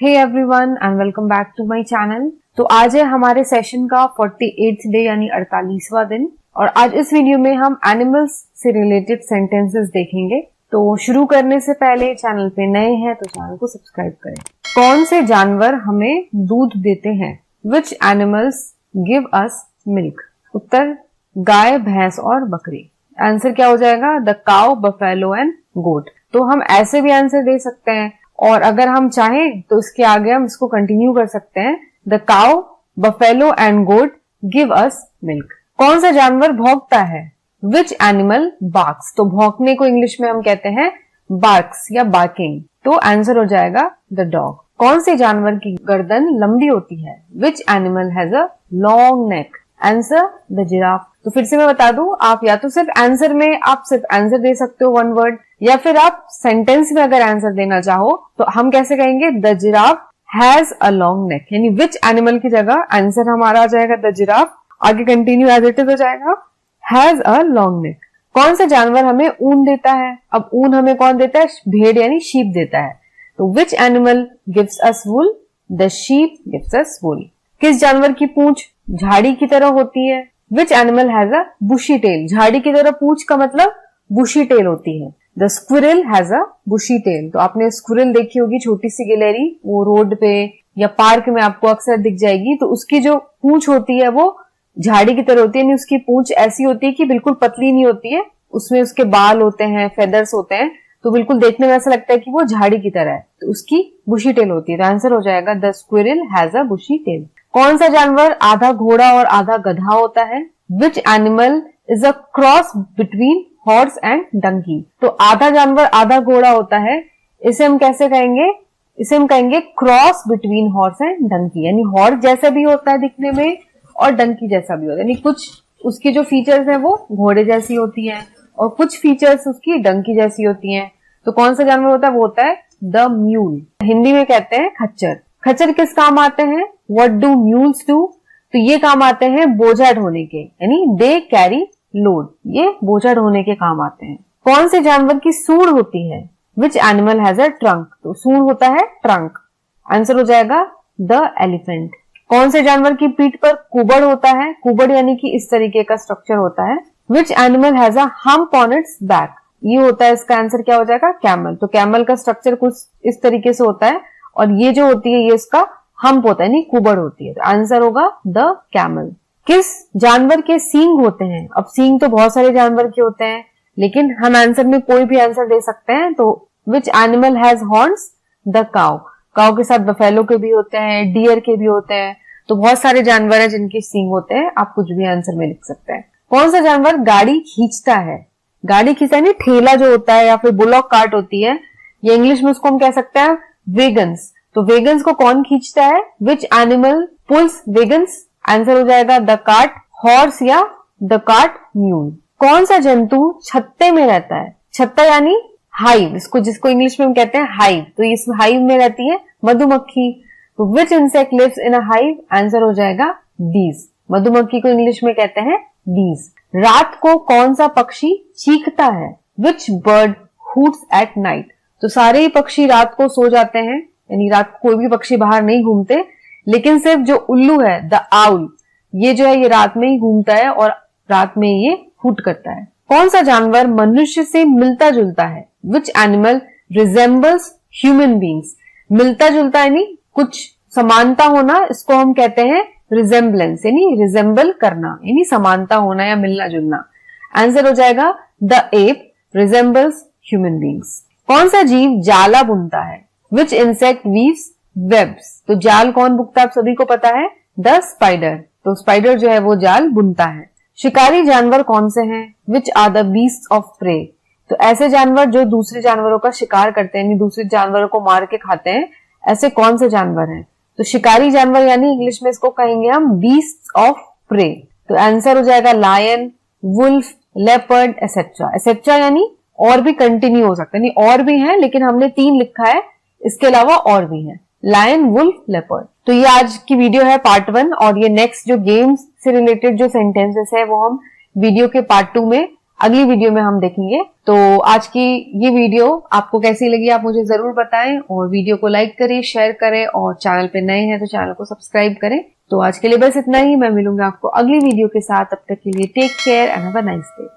Hey everyone and welcome back to my channel. तो आज है हमारे सेशन का 48th डे यानी 48वां दिन और आज इस वीडियो में हम एनिमल्स से रिलेटेड सेंटेंसेस देखेंगे। तो शुरू करने से पहले चैनल पे नए हैं तो चैनल को सब्सक्राइब करें। कौन से जानवर हमें दूध देते हैं? Which animals give us milk? उत्तर गाय, भैंस और बकरी। आंसर क्या हो जाएगा? The cow, buffalo and goat. तो हम ऐसे भी आंसर दे सकते हैं और अगर हम चाहें तो इसके आगे हम इसको कंटिन्यू कर सकते हैं। The cow, buffalo and goat give us milk. कौन सा जानवर भौंकता है? Which animal barks? तो भौंकने को इंग्लिश में हम कहते हैं बार्क्स या बार्किंग। तो आंसर हो जाएगा द डॉग। कौन से जानवर की गर्दन लंबी होती है? Which animal has a long neck? Answer the giraffe. तो फिर से मैं बता दूं, आप या तो सिर्फ आंसर में आप सिर्फ आंसर दे सकते हो वन वर्ड, या फिर आप सेंटेंस में अगर आंसर देना चाहो तो हम कैसे कहेंगे? The giraffe has a long neck, यानी विच एनिमल की जगह आंसर हमारा आ जाएगा द जिराफ। आगे कंटिन्यू एज इट इज हो जाएगा हैज अ लॉन्ग नेक। कौन सा जानवर हमें ऊन देता है? अब ऊन हमें कौन देता है? भेड़ यानी शीप देता है। तो which animal gives us wool? The sheep gives us wool. किस जानवर की पूंछ झाड़ी की तरह होती है? Which animal has a bushy tail? झाड़ी की तरह पूंछ का मतलब बुशी टेल होती है। The squirrel has a bushy tail. तो आपने स्क्विरल देखी होगी, छोटी सी गिलहरी, वो रोड पे या पार्क में आपको अक्सर दिख जाएगी। तो उसकी जो पूंछ होती है वो झाड़ी की तरह होती है, यानी उसकी पूंछ ऐसी होती है कि बिल्कुल पतली नहीं होती है, उसमें उसके बाल होते हैं, फेदर्स होते हैं, तो बिल्कुल देखने में ऐसा लगता है कि वो झाड़ी की तरह है, तो उसकी बुशी टेल होती है। तो आंसर हो जाएगा the squirrel has a bushy tail. कौन सा जानवर आधा घोड़ा और आधा गधा होता है? Which animal is a cross between horse and donkey? तो आधा जानवर आधा घोड़ा होता है, इसे हम कैसे कहेंगे? इसे हम कहेंगे cross between horse and donkey, यानी हॉर्स जैसा भी होता है दिखने में और डंकी जैसा भी होता है, यानी कुछ उसकी जो फीचर्स है वो घोड़े जैसी होती है और कुछ फीचर्स उसकी डंकी जैसी होती हैं। तो कौन सा जानवर होता है? वो होता है द म्यूल। हिंदी में कहते हैं खच्चर। खच्चर किस काम आते हैं? What do mules do? तो ये काम आते हैं बोझा ढोने के, यानी दे कैरी लोड, ये बोझा ढोने के काम आते हैं। कौन से जानवर की सूंड होती है? Which animal has a trunk? तो सूंड होता है ट्रंक। आंसर हो जाएगा द एलिफेंट। कौन से जानवर की पीठ पर कुबड़ होता है? कुबड़ यानी कि इस तरीके का स्ट्रक्चर होता है। Which animal has a hump on it's back? ये होता है, इसका आंसर क्या हो जाएगा? कैमल। तो कैमल का स्ट्रक्चर कुछ इस तरीके से होता है और ये जो होती है ये इसका हम्प होता है, यानी कुबड़ होती है। तो आंसर होगा द कैमल। किस जानवर के सींग होते हैं? अब सींग तो बहुत सारे जानवर के होते हैं, लेकिन हम आंसर में कोई भी आंसर दे सकते हैं। तो which animal has horns? The cow. Cow के साथ बफेलो के भी होते हैं, डियर के भी होते हैं, तो बहुत सारे जानवर हैं जिनके सींग होते हैं। आप कुछ भी आंसर में लिख सकते हैं। कौन सा जानवर गाड़ी खींचता है? गाड़ी खींचता है, ठेला जो होता है या फिर बुलॉक कार्ट होती है, या इंग्लिश में उसको हम कह सकते हैं वेगन्स। तो वेगन्स को कौन खींचता है? Which animal pulls wagons? Answer हो जाएगा द कार्ट हॉर्स या द कार्ट म्यूल। कौन सा जंतु छत्ते में रहता है? छत्ता यानी हाइव, जिसको इंग्लिश में हम कहते हैं हाइव। तो इस हाइव में रहती है मधुमक्खी। तो which insect lives in a hive? Answer हो जाएगा बीज। मधुमक्खी को इंग्लिश में कहते हैं बीज। रात को कौन सा पक्षी चीखता है? विच बर्ड हूट्स एट नाइट? तो सारे ही पक्षी रात को सो जाते हैं, यानी रात को कोई भी पक्षी बाहर नहीं घूमते, लेकिन सिर्फ जो उल्लू है द आउल, ये जो है ये रात में ही घूमता है और रात में ये हूट करता है। कौन सा जानवर मनुष्य से मिलता जुलता है? Which animal resembles human beings? मिलता जुलता यानी कुछ समानता होना, इसको हम कहते हैं रिजेंबलेंस, यानी रिजेंबल करना, यानी समानता होना या मिलना जुलना। आंसर हो जाएगा the ape resembles human beings. कौन सा जीव जाला बुनता है? Which insect weaves webs? तो जाल कौन बुनता है आप सभी को पता है, द स्पाइडर। तो स्पाइडर जो है वो जाल बुनता है। शिकारी जानवर कौन से हैं? Which are the beasts of prey? तो ऐसे जानवर जो दूसरे जानवरों का शिकार करते हैं, यानी दूसरे जानवरों को मार के खाते हैं, ऐसे कौन से जानवर हैं? तो शिकारी जानवर यानी इंग्लिश में इसको कहेंगे हम बीस्ट्स ऑफ प्रे। तो आंसर हो जाएगा lion, wolf, leopard etcetera. Etcetera यानी और भी कंटिन्यू हो सकता है, यानी और भी हैं, लेकिन हमने 3 लिखा है, इसके अलावा और भी हैं, लायन, वुल्फ, लेपर्ड। तो ये आज की वीडियो है पार्ट 1 और ये नेक्स्ट जो गेम्स से रिलेटेड जो सेंटेंसेस है वो हम वीडियो के पार्ट 2 में अगली वीडियो में हम देखेंगे। तो आज की ये वीडियो आपको कैसी लगी आप मुझे जरूर बताएं, और वीडियो को लाइक करें, शेयर करें, और चैनल पे नए हैं तो चैनल को सब्सक्राइब करें। तो आज के लिए बस इतना ही। मैं मिलूंगा आपको अगली वीडियो के साथ। तब तक के लिए take care and have a nice day.